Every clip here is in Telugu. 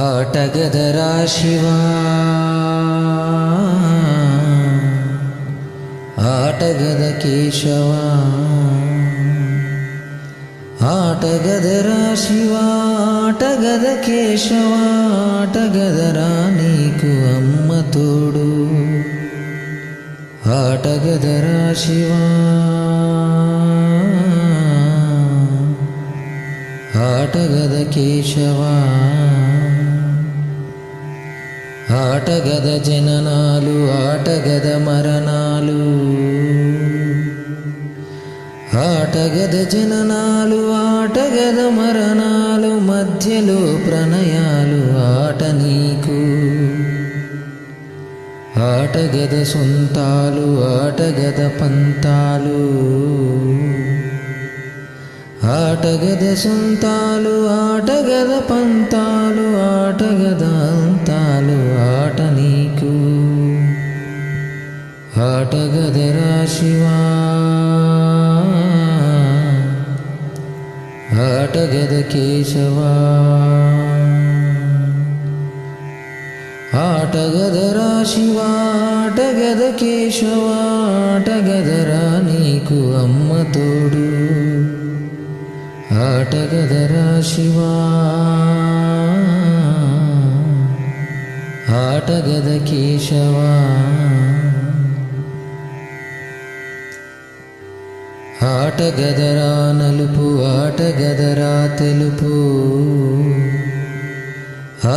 ఆటగదరా శివా, ఆటగద కేశవా, ఆటగదరా శివా, ఆటగద కేశవా, ఆటగదరా నీకు అమ్మ తోడు. ఆటగదరా శివా, ఆటగద కేశవా, ఆటగద జననాలు, ఆటగద మరణాలు, ఆటగద జననాలు, ఆటగద మరణాలు, మధ్యలో ప్రణయాలు ఆట నీకు. ఆటగద సొంతాలు, ఆటగద పంతాలు, ఆటగద సొంతాలు, ఆటగద పంతాలు, ఆటగద అంతాలు ఆట నీకు. ఆటగదరా శివా, ఆటగద కేశవా, ఆటగదరా శివా, ఆటగద కేశవా, ఆటగదరా నీకు అమ్మ తోడు. ఆటగదరా శివా, ఆటగద కేశవా, ఆటగదరా నలుపు, ఆటగదరా తెలుపు,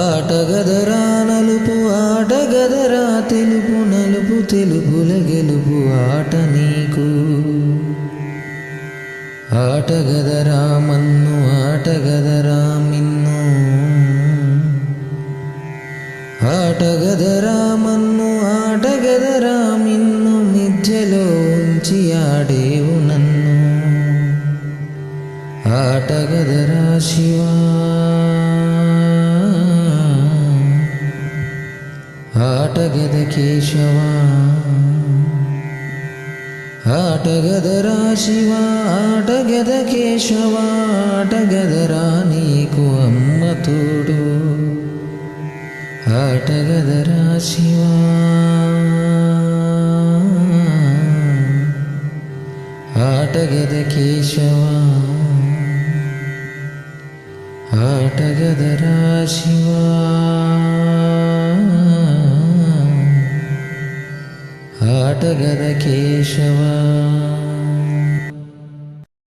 ఆటగదరా నలుపు, ఆటగదరా తెలుపు, నలుపు తెలుపుల గెలుపు ఆట నీకు. ఆటగదరా మన్ను, ఆటగదరా మిన్ను, ఆటగదరా మన్ను, ఆటగదరా మిన్ను, మిథ్యలో ఉంచి ఆడేవు నన్ను. ఆటగదరా శివా, ఆటగద కేశవా, ఆటగదరా శివా, ఆటగద కేశవా, ఆటగదరా నీకు అమ్మ తోడు. ఆటగదరా శివా, ఆటగద కేశవా, ఆటగదరా శివా, ఆటగద కేశవా.